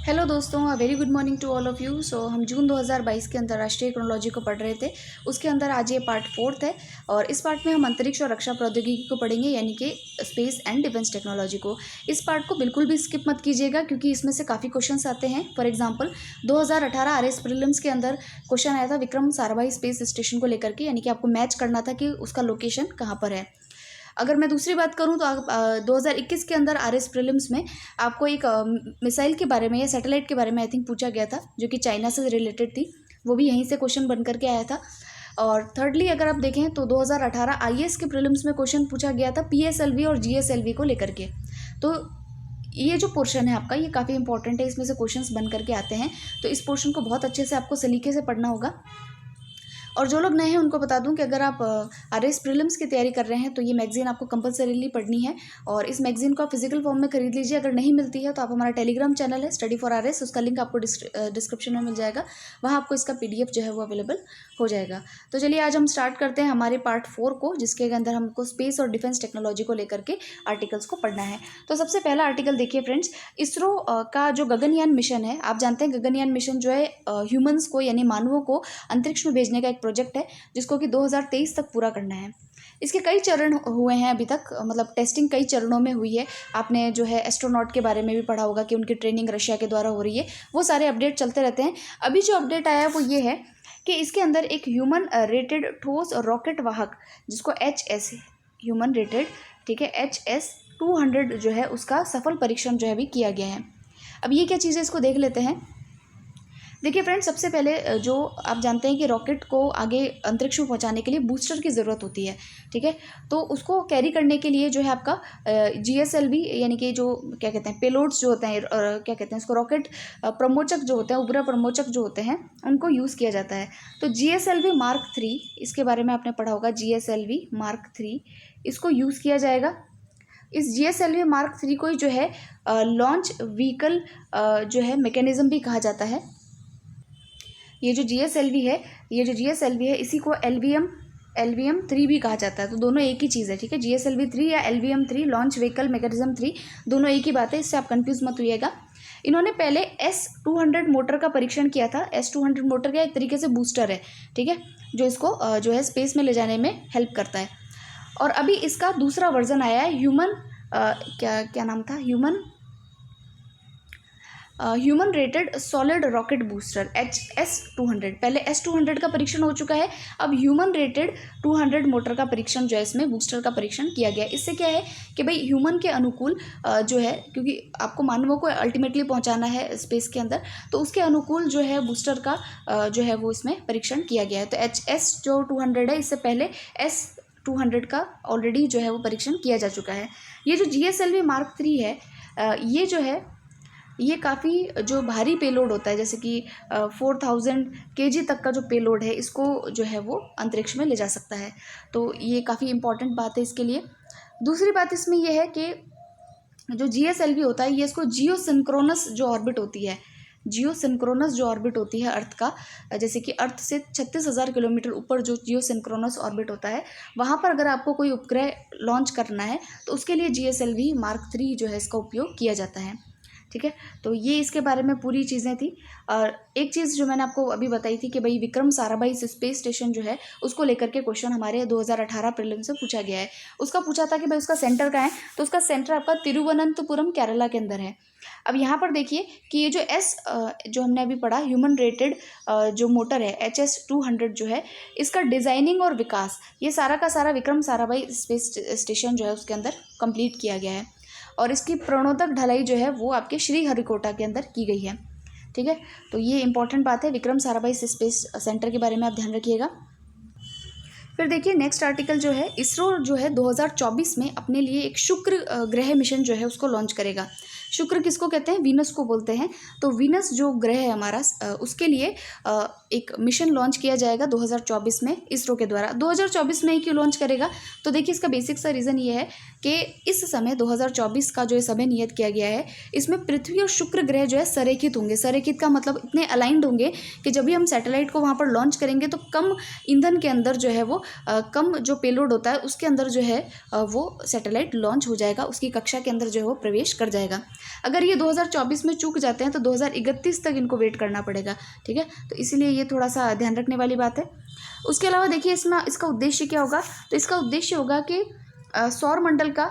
Hello दोस्तों, very good morning to all of you. So हम June 2022 के अंतर्राष्ट्रीय क्रोनोलॉजी को पढ़ रहे थे। उसके अंदर आज ये पार्ट 4 है और इस पार्ट में हम अंतरिक्ष और रक्षा प्रौद्योगिकी को पढ़ेंगे, यानी कि स्पेस एंड डिफेंस टेक्नोलॉजी को। इस पार्ट को बिल्कुल भी स्किप मत कीजिएगा क्योंकि इसमें से काफ़ी क्वेश्चंस आते हैं। फॉर एग्जाम्पल 2018 आरएस प्रीलिम्स के अंदर क्वेश्चन आया था विक्रम साराभाई स्पेस स्टेशन को लेकर के, यानी कि आपको मैच करना था कि उसका लोकेशन कहाँ पर है। अगर मैं दूसरी बात करूं तो 2021 के अंदर आरएस प्रीलिम्स में आपको एक मिसाइल के बारे में या सैटेलाइट के बारे में आई थिंक पूछा गया था, जो कि चाइना से रिलेटेड थी। वो भी यहीं से क्वेश्चन बन करके आया था। और थर्डली अगर आप देखें तो 2018 आईएएस के प्रीलिम्स में क्वेश्चन पूछा गया था पीएसएलवी और जीएसएलवी को लेकर के। तो ये जो पोर्शन है आपका, ये काफ़ी इंपॉर्टेंट है, इसमें से क्वेश्चंस बन करके आते हैं। तो इस पोर्शन को बहुत अच्छे से आपको सलीके से पढ़ना होगा। और जो लोग नए हैं उनको बता दूं कि अगर आप आरएस प्रीलिम्स की तैयारी कर रहे हैं तो ये मैगजीन आपको कंपलसरीली पढ़नी है और इस मैगजीन को आप फिजिकल फॉर्म में खरीद लीजिए। अगर नहीं मिलती है तो आप हमारा टेलीग्राम चैनल है स्टडी फॉर आरएस, उसका लिंक आपको डिस्क्रिप्शन में मिल जाएगा। वहाँ आपको इसका पीडीएफ जो है वो अवेलेबल हो जाएगा। तो चलिए आज हम स्टार्ट करते हैं हमारे पार्ट 4 को, जिसके अंदर हमको स्पेस और डिफेंस टेक्नोलॉजी को लेकर के आर्टिकल्स को पढ़ना है। तो सबसे पहला आर्टिकल देखिए फ्रेंड्स, इसरो का जो गगनयान मिशन है, आप जानते हैं गगनयान मिशन जो है ह्यूमंस को यानी मानवों को अंतरिक्ष में भेजने का एक प्रोजेक्ट है जिसको कि 2023 तक पूरा करना है। इसके कई चरण हुए हैं अभी तक, मतलब टेस्टिंग कई चरणों में हुई है। आपने जो है एस्ट्रोनॉट के बारे में भी पढ़ा होगा कि उनकी ट्रेनिंग रशिया के द्वारा हो रही है। वो सारे अपडेट चलते रहते हैं। अभी जो अपडेट आया है वो ये है कि इसके अंदर एक ह्यूमन रेटेड ठोस रॉकेट वाहक, जिसको HS ह्यूमन रेटेड, ठीक है, HS 200 जो है उसका सफल परीक्षण जो है भी किया गया है। अब ये क्या चीज़ है, इसको देख लेते हैं। देखिए फ्रेंड्स, सबसे पहले जो आप जानते हैं कि रॉकेट को आगे अंतरिक्ष में पहुंचाने के लिए बूस्टर की ज़रूरत होती है, ठीक है। तो उसको कैरी करने के लिए जो है आपका GSLV यानी कि जो क्या कहते हैं पेलोड्स जो होते हैं, क्या कहते हैं उसको, रॉकेट प्रमोचक जो होते हैं, उपग्रह प्रमोचक जो होते हैं, उनको यूज़ किया जाता है। तो GSLV Mark 3, इसके बारे में आपने पढ़ा होगा, GSLV Mark 3 इसको यूज़ किया जाएगा। इस GSLV Mark 3 को जो है लॉन्च व्हीकल जो है मैकेनिज्म भी कहा जाता है। ये जो GSLV है इसी को LVM 3 भी कहा जाता है। तो दोनों एक ही चीज़ है, ठीक है। GSLV 3 या LVM 3 लॉन्च व्हीकल मैकेनिज्म 3 दोनों एक ही बात है, इससे आप कंफ्यूज मत होइएगा। इन्होंने पहले S200 मोटर का परीक्षण किया था। S200 मोटर का एक तरीके से बूस्टर है, ठीक है, जो इसको जो है स्पेस में ले जाने में हेल्प करता है। और अभी इसका दूसरा वर्जन आया है, क्या नाम था, human rated solid rocket booster HS200। पहले S200 का परीक्षण हो चुका है, अब ह्यूमन रेटेड 200 मोटर का परीक्षण जो है इसमें बूस्टर का परीक्षण किया गया है। इससे क्या है कि भाई ह्यूमन के अनुकूल जो है, क्योंकि आपको मानवों को अल्टीमेटली पहुंचाना है स्पेस के अंदर, तो उसके अनुकूल जो है बूस्टर का जो है वो इसमें परीक्षण किया गया है। तो HS जो 200 है, इससे पहले S200 का ऑलरेडी जो है वो परीक्षण किया जा चुका है। ये जो GSLV Mark 3 है, ये जो है ये काफ़ी जो भारी पेलोड होता है, जैसे कि 4000 kg तक का जो पेलोड है, इसको जो है वो अंतरिक्ष में ले जा सकता है। तो ये काफ़ी इंपॉर्टेंट बात है इसके लिए। दूसरी बात इसमें यह है कि जो GSLV होता है, ये इसको जियोसिंक्रोनस जो ऑर्बिट होती है अर्थ का, जैसे कि अर्थ से 36,000 किलोमीटर ऊपर जो जियोसिंक्रोनस ऑर्बिट होता है, वहाँ पर अगर आपको कोई उपग्रह लॉन्च करना है तो उसके लिए GSLV Mark 3 जो है इसका उपयोग किया जाता है, ठीक है। तो ये इसके बारे में पूरी चीज़ें थी। और एक चीज़ जो मैंने आपको अभी बताई थी कि भाई विक्रम साराभाई स्पेस स्टेशन जो है उसको लेकर के क्वेश्चन हमारे 2018 प्रीलिम्स से पूछा गया है। उसका पूछा था कि भाई उसका सेंटर कहाँ है, तो उसका सेंटर आपका तिरुवनंतपुरम केरला के अंदर है। अब यहाँ पर देखिए कि ये जो जो हमने अभी पढ़ा ह्यूमन रेटेड जो मोटर है HS200 जो है, इसका डिज़ाइनिंग और विकास ये सारा का सारा विक्रम साराभाई स्पेस स्टेशन जो है उसके अंदर कंप्लीट किया गया है। और इसकी प्रणोदक ढलाई जो है वो आपके श्रीहरिकोटा के अंदर की गई है, ठीक है। तो ये इंपॉर्टेंट बात है, विक्रम साराभाई स्पेस सेंटर के बारे में आप ध्यान रखिएगा। फिर देखिए नेक्स्ट आर्टिकल जो है, इसरो जो है 2024 में अपने लिए एक शुक्र ग्रह मिशन जो है उसको लॉन्च करेगा। शुक्र किसको कहते हैं, वीनस को बोलते हैं। तो वीनस जो ग्रह है हमारा, उसके लिए एक मिशन लॉन्च किया जाएगा 2024 में इसरो के द्वारा। 2024 में ही क्यों लॉन्च करेगा, तो देखिए इसका बेसिक सा रीज़न ये है कि इस समय 2024 का जो ये समय नियत किया गया है, इसमें पृथ्वी और शुक्र ग्रह जो है संरेखित होंगे। संरेखित का मतलब इतने अलाइंड होंगे कि जब भी हम सैटेलाइट को वहाँ पर लॉन्च करेंगे तो कम ईंधन के अंदर जो है वो कम जो पेलोड होता है उसके अंदर जो है वो सैटेलाइट लॉन्च हो जाएगा, उसकी कक्षा के अंदर जो है वो प्रवेश कर जाएगा। अगर ये 2024 में चूक जाते हैं तो 2031 तक इनको वेट करना पड़ेगा, ठीक है। तो इसीलिए ये थोड़ा सा ध्यान रखने वाली बात है। उसके अलावा देखिए इसमें इसका उद्देश्य क्या होगा, तो इसका उद्देश्य होगा कि सौर मंडल का,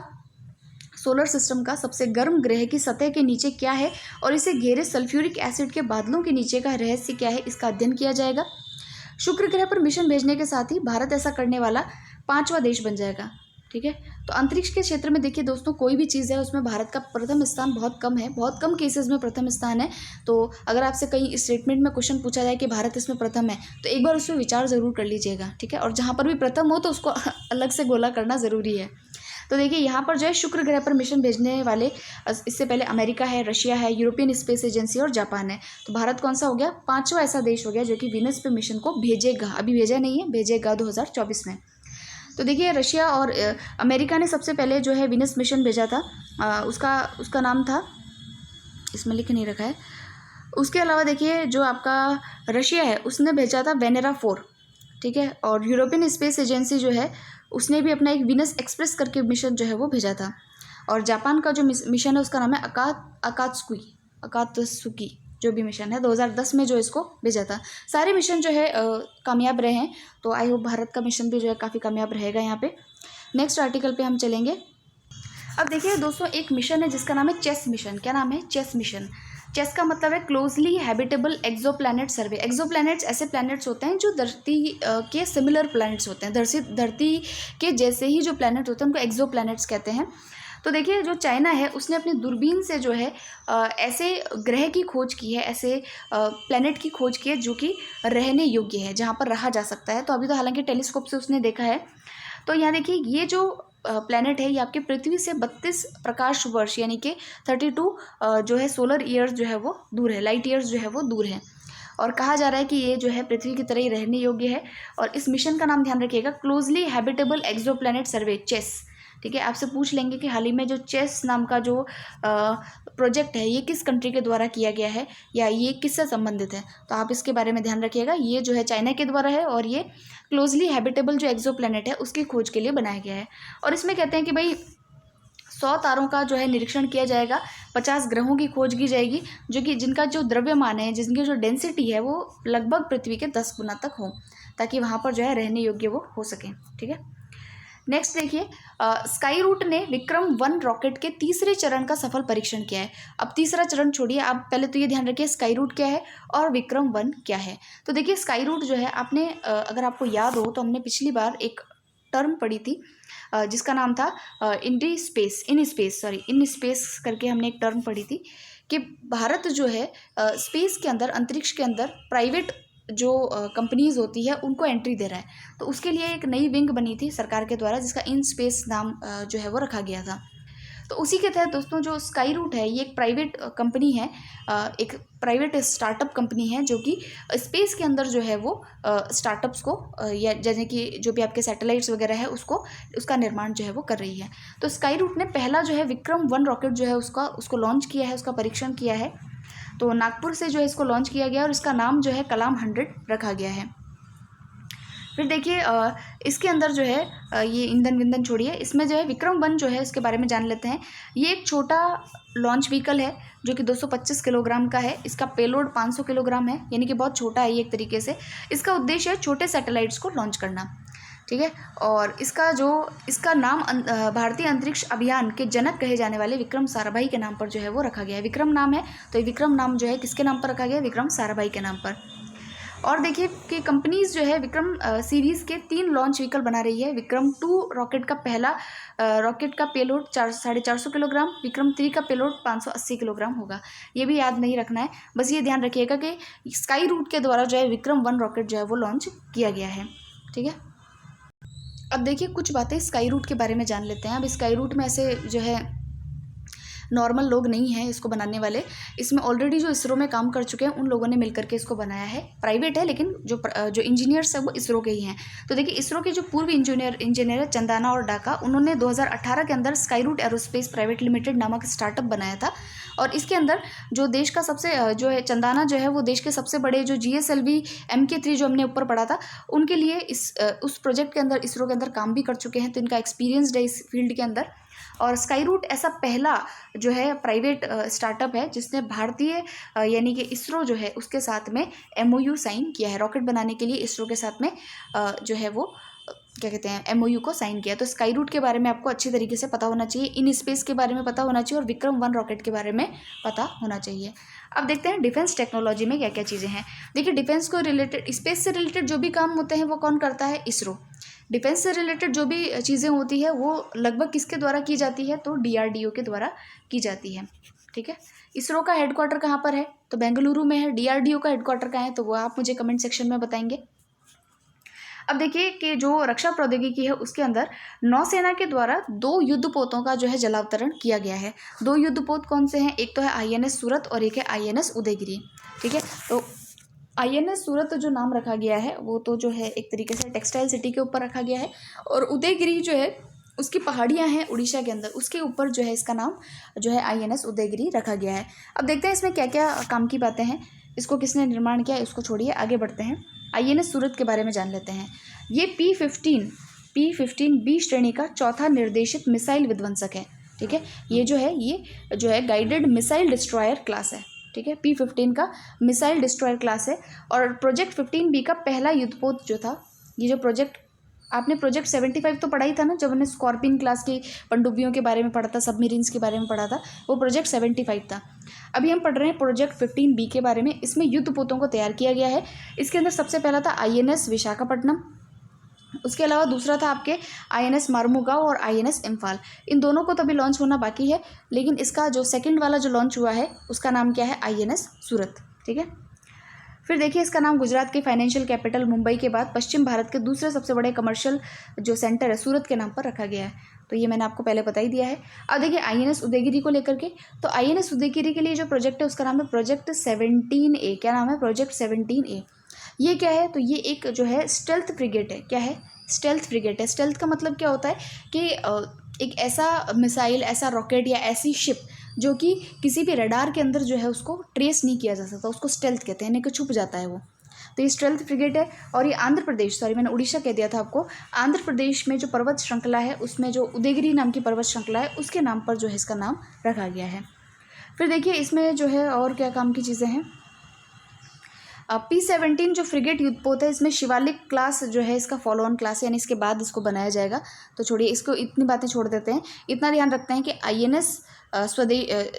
सोलर सिस्टम का सबसे गर्म ग्रह की सतह के नीचे क्या है और इसे घेरे सल्फ्यूरिक एसिड के बादलों के नीचे का रहस्य क्या है, इसका अध्ययन किया जाएगा। शुक्र ग्रह पर मिशन भेजने के साथ ही भारत ऐसा करने वाला 5वां देश बन जाएगा, ठीक है। तो अंतरिक्ष के क्षेत्र में देखिए दोस्तों, कोई भी चीज़ है उसमें भारत का प्रथम स्थान बहुत कम है, बहुत कम केसेस में प्रथम स्थान है। तो अगर आपसे कहीं स्टेटमेंट में क्वेश्चन पूछा जाए कि भारत इसमें प्रथम है, तो एक बार उस पर विचार ज़रूर कर लीजिएगा, ठीक है। और जहाँ पर भी प्रथम हो तो उसको अलग से गोला करना ज़रूरी है। तो देखिए यहाँ पर जो है शुक्र ग्रह पर मिशन भेजने वाले इससे पहले अमेरिका है, रशिया है, यूरोपियन स्पेस एजेंसी और जापान है। तो भारत कौन सा हो गया, 5वां ऐसा देश हो गया जो कि वीनस पे मिशन को भेजेगा। अभी भेजा नहीं है, भेजेगा 2024 में। तो देखिए रशिया और अमेरिका ने सबसे पहले जो है वीनस मिशन भेजा था, उसका नाम था, इसमें लिख नहीं रखा है। उसके अलावा देखिए जो आपका रशिया है उसने भेजा था वेनेरा 4, ठीक है। और यूरोपियन स्पेस एजेंसी जो है उसने भी अपना एक वीनस एक्सप्रेस करके मिशन जो है वो भेजा था। और जापान का जो मिशन है उसका नाम है अकात्सुकी जो भी मिशन है, 2010 में जो इसको भेजा था। सारे मिशन जो है कामयाब रहे हैं, तो आई होप भारत का मिशन भी जो है काफ़ी कामयाब रहेगा यहाँ पे। नेक्स्ट आर्टिकल पे हम चलेंगे। अब देखिए दोस्तों, एक मिशन है जिसका नाम है चेस मिशन। क्या नाम है, चेस मिशन। चेस का मतलब है क्लोजली हैबिटेबल एक्सोप्लैनेट सर्वे। एक्सोप्लैनेट्स ऐसे प्लैनेट्स होते हैं जो धरती के सिमिलर प्लैनेट्स होते हैं, धरती के जैसे ही जो प्लैनेट होते हैं उनको एक्सोप्लैनेट्स कहते हैं। तो देखिए जो चाइना है उसने अपनी दूरबीन से जो है ऐसे ग्रह की खोज की है, ऐसे प्लैनेट की खोज की है जो कि रहने योग्य है, जहाँ पर रहा जा सकता है। तो अभी तो हालांकि टेलीस्कोप से उसने देखा है। तो यहाँ देखिए ये जो प्लैनेट है ये आपके पृथ्वी से 32 प्रकाश वर्ष यानी कि 32 जो है सोलर ईयर्स जो है वो दूर है, लाइट ईयर्स जो है वो दूर है। और कहा जा रहा है कि ये जो है पृथ्वी की तरह ही रहने योग्य है। और इस मिशन का नाम ध्यान रखिएगा, क्लोजली हैबिटेबल एक्सोप्लैनेट सर्वे, चेस, ठीक है। आपसे पूछ लेंगे कि हाल ही में जो चेस नाम का जो प्रोजेक्ट है ये किस कंट्री के द्वारा किया गया है या ये किससे संबंधित है, तो आप इसके बारे में ध्यान रखिएगा। ये जो है चाइना के द्वारा है और ये क्लोजली हैबिटेबल जो एक्सोप्लैनेट है उसकी खोज के लिए बनाया गया है। और इसमें कहते हैं कि भाई 100 तारों का जो है निरीक्षण किया जाएगा, 50 ग्रहों की खोज की जाएगी जो कि जिनका जो द्रव्यमान है, जिनकी जो डेंसिटी है वो लगभग पृथ्वी के 10 गुना तक हो, ताकि वहाँ पर जो है रहने योग्य वो हो सके, ठीक है। नेक्स्ट देखिए, स्काई रूट ने विक्रम-1 रॉकेट के तीसरे चरण का सफल परीक्षण किया है। अब तीसरा चरण छोड़िए, आप पहले तो ये ध्यान रखिए स्काई रूट क्या है और विक्रम-1 क्या है। तो देखिए स्काई रूट जो है आपने अगर आपको याद हो तो हमने पिछली बार एक टर्म पढ़ी थी जिसका नाम था इन स्पेस करके हमने एक टर्म पढ़ी थी कि भारत जो है स्पेस के अंदर, अंतरिक्ष के अंदर प्राइवेट जो कंपनीज़ होती है उनको एंट्री दे रहा है। तो उसके लिए एक नई विंग बनी थी सरकार के द्वारा जिसका इन स्पेस नाम जो है वो रखा गया था। तो उसी के तहत दोस्तों जो स्काई रूट है ये एक प्राइवेट कंपनी है, एक प्राइवेट स्टार्टअप कंपनी है जो कि स्पेस के अंदर जो है वो स्टार्टअप्स को या जैसे कि जो भी आपके सैटेलाइट्स वगैरह है उसका निर्माण जो है वो कर रही है। तो स्काई रूट ने पहला जो है विक्रम-1 रॉकेट जो है उसको लॉन्च किया है, उसका परीक्षण किया है। तो नागपुर से जो है इसको लॉन्च किया गया और इसका नाम जो है कलाम 100 रखा गया है। फिर देखिए इसके अंदर जो है ये ईंधन विंधन छोड़िए, इसमें जो है विक्रम-1 जो है इसके बारे में जान लेते हैं। ये एक छोटा लॉन्च व्हीकल है जो कि 225 किलोग्राम का है। इसका पेलोड 500 किलोग्राम है, यानी कि बहुत छोटा है ये एक तरीके से। इसका उद्देश्य है छोटे सैटेलाइट्स को लॉन्च करना, ठीक है। और इसका नाम भारतीय अंतरिक्ष अभियान के जनक कहे जाने वाले विक्रम साराभाई के नाम पर जो है वो रखा गया है। विक्रम नाम है तो ये विक्रम नाम जो है किसके नाम पर रखा गया है, विक्रम साराभाई के नाम पर। और देखिए कि कंपनीज जो है विक्रम सीरीज़ के 3 लॉन्च व्हीकल बना रही है। विक्रम-2 रॉकेट का पहला रॉकेट का पेलोड 450 किलोग्राम, विक्रम-3 का पेलोड 580 किलोग्राम होगा। ये भी याद नहीं रखना है, बस ये ध्यान रखिएगा कि स्काई रूट के द्वारा जो है विक्रम-1 रॉकेट जो है वो लॉन्च किया गया है, ठीक है। अब देखिए कुछ बातें स्काई रूट के बारे में जान लेते हैं। अब स्काई रूट में ऐसे जो है नॉर्मल लोग नहीं हैं इसको बनाने वाले। इसमें ऑलरेडी जो इसरो में काम कर चुके हैं उन लोगों ने मिलकर के इसको बनाया है। प्राइवेट है लेकिन जो इंजीनियर्स है वो इसरो के ही हैं। तो देखिए इसरो के जो पूर्व इंजीनियर है चंदाना और डाका, उन्होंने 2018 के अंदर Skyroot Aerospace private limited नामक स्टार्टअप बनाया था। और इसके अंदर जो देश का सबसे जो है चंदाना जो है वो देश के सबसे बड़े जो GSLV MK3 जो हमने ऊपर पढ़ा था उनके लिए उस प्रोजेक्ट के अंदर इसरो के अंदर काम भी कर चुके हैं। तो इनका एक्सपीरियंस है इस फील्ड के अंदर। और स्काई रूट ऐसा पहला जो है प्राइवेट स्टार्टअप है जिसने भारतीय यानी कि इसरो जो है उसके साथ में MOU साइन किया है। रॉकेट बनाने के लिए इसरो के साथ में जो है वो क्या कहते हैं MOU को साइन किया। तो स्काई रूट के बारे में आपको अच्छी तरीके से पता होना चाहिए, इन स्पेस के बारे में पता होना चाहिए और विक्रम 1 रॉकेट के बारे में पता होना चाहिए। अब देखते हैं डिफेंस टेक्नोलॉजी में क्या क्या चीज़ें हैं। देखिए डिफेंस को रिलेटेड, स्पेस से रिलेटेड जो भी काम होते हैं वो कौन करता है? इसरो। डिफेंस से रिलेटेड जो भी चीज़ें होती है वो लगभग किसके द्वारा की जाती है? तो DRDO के द्वारा की जाती है। ठीक है, इसरो का हेडक्वार्टर कहाँ पर है? तो बेंगलुरु में है। DRDO का हेडक्वार्टर कहाँ है? तो वो आप मुझे कमेंट सेक्शन में बताएंगे। अब देखिए कि जो रक्षा प्रौद्योगिकी है उसके अंदर नौसेना के द्वारा 2 युद्धपोतों का जो है जलावतरण किया गया है। 2 युद्धपोत कौन से हैं? एक तो है INS सूरत और एक है INS उदयगिरी। ठीक है, तो INS सूरत जो नाम रखा गया है वो तो जो है एक तरीके से टेक्सटाइल सिटी के ऊपर रखा गया है, और उदयगिरी जो है उसकी पहाड़ियाँ हैं उड़ीसा के अंदर, उसके ऊपर जो है इसका नाम जो है INS उदयगिरी रखा गया है। अब देखते हैं इसमें क्या क्या काम की बातें हैं, इसको किसने निर्माण किया, इसको छोड़िए आगे बढ़ते हैं। INS सूरत के बारे में जान लेते हैं। ये P-15B श्रेणी का चौथा निर्देशित मिसाइल विध्वंसक है। ठीक है, ये जो है गाइडेड मिसाइल डिस्ट्रॉयर क्लास है। ठीक है, P-15 का मिसाइल डिस्ट्रॉयर क्लास है। और प्रोजेक्ट 15B का पहला युद्धपोत जो था, ये जो प्रोजेक्ट आपने प्रोजेक्ट 75 तो पढ़ा ही था ना, जब हमने स्कॉर्पियन क्लास की पनडुब्बियों के बारे में पढ़ा था, सबमरीन्स के बारे में पढ़ा था, वो प्रोजेक्ट 75 था। अभी हम पढ़ रहे हैं प्रोजेक्ट 15B के बारे में। इसमें युद्धपोतों को तैयार किया गया है। इसके अंदर सबसे पहला था INS विशाखापट्टनम, उसके अलावा दूसरा था आपके INS मारुमुगाव और INS इम्फाल। इन दोनों को तो अभी लॉन्च होना बाकी है, लेकिन इसका जो सेकंड वाला जो लॉन्च हुआ है उसका नाम क्या है? INS सूरत। ठीक है, फिर देखिए इसका नाम गुजरात के फाइनेंशियल कैपिटल मुंबई के बाद पश्चिम भारत के दूसरे सबसे बड़े कमर्शियल जो सेंटर है सूरत के नाम पर रखा गया है। तो ये मैंने आपको पहले बता ही दिया है। अब देखिए INS उदयगिरी को लेकर के, तो INS उदयगिरी के लिए जो प्रोजेक्ट है उसका नाम है प्रोजेक्ट 17A। क्या नाम है? Project 17A। ये क्या है? तो ये एक जो है स्टेल्थ फ्रिगेट है। क्या है? स्टेल्थ फ्रिगेट है। स्टेल्थ का मतलब क्या होता है कि एक ऐसा मिसाइल, ऐसा रॉकेट या ऐसी शिप जो कि किसी भी रडार के अंदर जो है उसको ट्रेस नहीं किया जा सकता, उसको स्टेल्थ कहते हैं, यानी कि छुप जाता है वो। तो ये स्टेल्थ फ्रिगेट है। और ये आंध्र प्रदेश, सॉरी मैंने उड़ीसा कह दिया था आपको, आंध्र प्रदेश में जो पर्वत श्रृंखला है उसमें जो उदयगिरी नाम की पर्वत श्रृंखला है उसके नाम पर जो है इसका नाम रखा गया है। फिर देखिए इसमें जो है और क्या काम की चीज़ें हैं। P-17 जो फ्रिगेट युद्धपोत है, इसमें शिवालिक क्लास जो है इसका फॉलो ऑन क्लास है, यानी इसके बाद इसको बनाया जाएगा। तो छोड़िए इसको, इतनी बातें छोड़ देते हैं। इतना ध्यान रखते हैं कि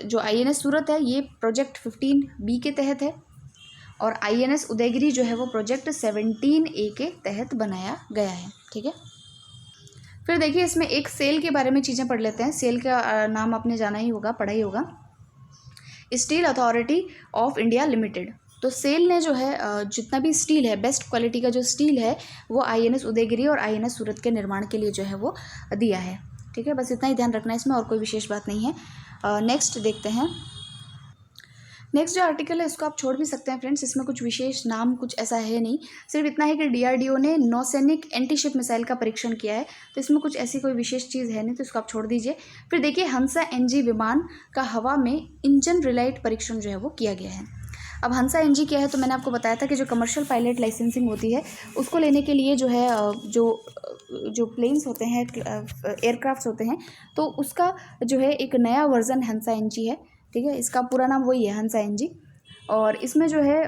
जो INS सूरत है ये प्रोजेक्ट 15B के तहत है, और INS उदयगिरी जो है वो प्रोजेक्ट 17A के तहत बनाया गया है। ठीक है, फिर देखिए इसमें एक सेल के बारे में चीज़ें पढ़ लेते हैं। सेल का नाम आपने जाना ही होगा, पढ़ा ही होगा, steel authority of India limited. तो सेल ने जो है जितना भी स्टील है, बेस्ट क्वालिटी का जो स्टील है वो INS उदयगिरी और INS सूरत के निर्माण के लिए जो है वो दिया है। ठीक है, बस इतना ही ध्यान रखना है इसमें, और कोई विशेष बात नहीं है। नेक्स्ट देखते हैं। नेक्स्ट जो आर्टिकल है इसको आप छोड़ भी सकते हैं फ्रेंड्स, इसमें कुछ विशेष नाम कुछ ऐसा है नहीं, सिर्फ इतना है कि DRDO ने नौसैनिक एंटीशिप मिसाइल का परीक्षण किया है। तो इसमें कुछ ऐसी कोई विशेष चीज़ है नहीं, तो इसको आप छोड़ दीजिए। फिर देखिए हंसा NG विमान का हवा में इंजन रिलाइट परीक्षण जो है वो किया गया है। अब हंसा NG क्या है? तो मैंने आपको बताया था कि जो कमर्शियल पायलट लाइसेंसिंग होती है उसको लेने के लिए जो है जो प्लेन्स होते हैं, एयरक्राफ्ट्स होते हैं, तो उसका जो है एक नया वर्जन हंसा NG है। ठीक है, इसका पूरा नाम वही है, हंसा NG। और इसमें जो है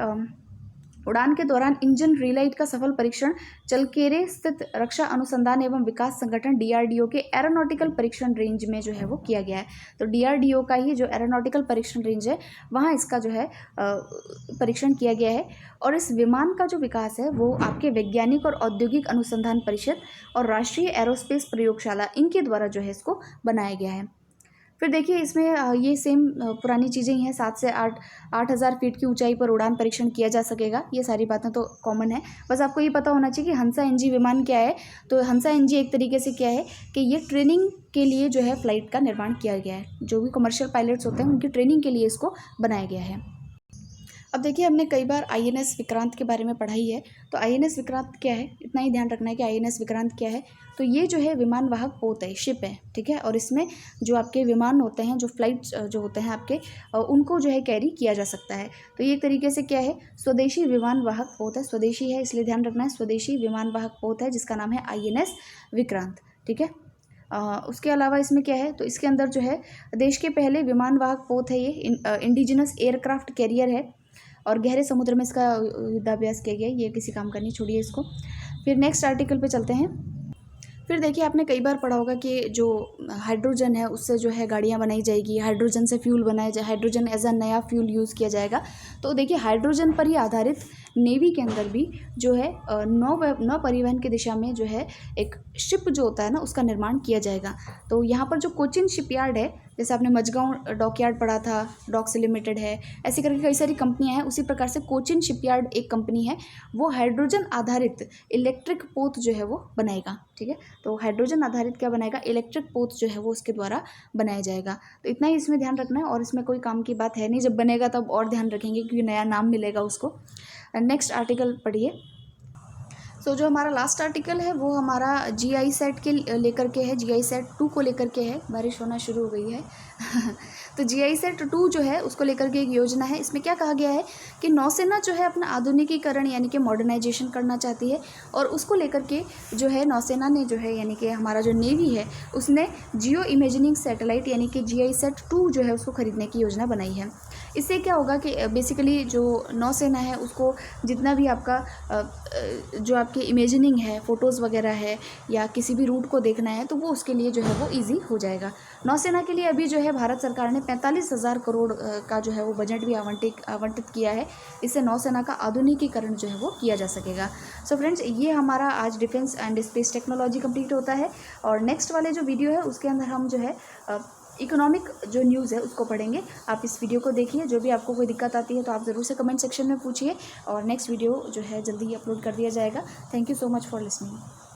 उड़ान के दौरान इंजन रिलाइट का सफल परीक्षण चलकेरे स्थित रक्षा अनुसंधान एवं विकास संगठन DRDO के एरोनॉटिकल परीक्षण रेंज में जो है वो किया गया है। तो DRDO का ही जो एरोनॉटिकल परीक्षण रेंज है वहाँ इसका जो है परीक्षण किया गया है। और इस विमान का जो विकास है वो आपके वैज्ञानिक और औद्योगिक अनुसंधान परिषद और राष्ट्रीय एरोस्पेस प्रयोगशाला, इनके द्वारा जो है इसको बनाया गया है। फिर देखिए इसमें ये सेम पुरानी चीज़ें ही हैं, 7 से 8,000 फीट की ऊंचाई पर उड़ान परीक्षण किया जा सकेगा। ये सारी बातें तो कॉमन है, बस आपको ये पता होना चाहिए कि हंसा एनजी विमान क्या है। तो हंसा एनजी एक तरीके से क्या है कि ये ट्रेनिंग के लिए जो है फ़्लाइट का निर्माण किया गया है। जो भी कमर्शियल पायलट्स होते हैं उनकी ट्रेनिंग के लिए इसको बनाया गया है। अब देखिए हमने कई बार आईएनएस विक्रांत के बारे में पढ़ा ही है। तो आईएनएस विक्रांत क्या है, इतना ही ध्यान रखना है कि आईएनएस विक्रांत क्या है। तो ये जो है विमान वाहक पोत है, शिप है, ठीक है। और इसमें जो आपके विमान होते हैं, जो फ्लाइट्स जो होते हैं आपके, उनको जो है कैरी किया जा सकता है। तो ये एक तरीके से क्या है, स्वदेशी विमान वाहक पोत है। स्वदेशी है इसलिए ध्यान रखना है, स्वदेशी विमान वाहक पोत है जिसका नाम है आईएनएस विक्रांत, ठीक है। उसके अलावा इसमें क्या है, तो इसके अंदर जो है देश के पहले विमान वाहक पोत है। ये इंडिजिनस एयरक्राफ्ट कैरियर है और गहरे समुद्र में इसका युद्धाभ्यास किया गया। ये किसी काम का नहीं, छोड़िए इसको। फिर नेक्स्ट आर्टिकल पे चलते हैं। फिर देखिए आपने कई बार पढ़ा होगा कि जो हाइड्रोजन है उससे जो है गाड़ियाँ बनाई जाएगी, हाइड्रोजन से फ्यूल बनाया जाए, हाइड्रोजन एज अ नया फ्यूल यूज़ किया जाएगा। तो देखिए हाइड्रोजन पर ही आधारित नेवी के अंदर भी जो है नौ परिवहन की दिशा में जो है एक शिप जो होता है ना उसका निर्माण किया जाएगा। तो यहाँ पर जो कोचिन शिपयार्ड है, जैसे आपने मझगांव डॉकयार्ड पढ़ा था, डॉक्स लिमिटेड है, ऐसी करके कई सारी कंपनियां हैं। उसी प्रकार से कोचिन शिपयार्ड एक कंपनी है, वो हाइड्रोजन आधारित इलेक्ट्रिक पोत जो है वो बनाएगा, ठीक है। तो हाइड्रोजन आधारित क्या बनाएगा, इलेक्ट्रिक पोत जो है वो उसके द्वारा बनाया जाएगा। तो इतना ही इसमें ध्यान रखना है, और इसमें कोई काम की बात है नहीं, जब बनेगा तब और ध्यान रखेंगे क्योंकि नया नाम मिलेगा उसको। नेक्स्ट आर्टिकल पढ़िए। सो जो हमारा लास्ट आर्टिकल है वो हमारा जीआई सेट के लेकर के है, जीआई सेट 2 को लेकर के है। बारिश होना शुरू हो गई है तो जीआई सेट 2 जो है उसको लेकर के एक योजना है। इसमें क्या कहा गया है कि नौसेना जो है अपना आधुनिकीकरण यानी कि मॉडर्नाइजेशन करना चाहती है, और उसको लेकर के जो है नौसेना ने जो है यानी कि हमारा जो नेवी है उसने जियो इमेजिनिंग सैटेलाइट यानी कि जीआई सेट 2 जो है उसको खरीदने की योजना बनाई है। इससे क्या होगा कि बेसिकली जो नौसेना है उसको जितना भी आपका जो आपकी इमेजिनिंग है, फ़ोटोज़ वगैरह है या किसी भी रूट को देखना है, तो वो उसके लिए जो है वो ईजी हो जाएगा। नौसेना के लिए अभी जो है भारत सरकार ने 45,000 करोड़ का जो है वो बजट भी आवंटित किया है। इससे नौसेना का आधुनिकीकरण जो है वो किया जा सकेगा। सो फ्रेंड्स, ये हमारा आज defence and space technology complete होता है, और नेक्स्ट वाले जो वीडियो है उसके अंदर हम जो है इकोनॉमिक जो न्यूज़ है उसको पढ़ेंगे। आप इस वीडियो को देखिए, जो भी आपको कोई दिक्कत आती है तो आप ज़रूर से कमेंट सेक्शन में पूछिए, और नेक्स्ट वीडियो जो है जल्दी ही अपलोड कर दिया जाएगा। Thank you so much for listening.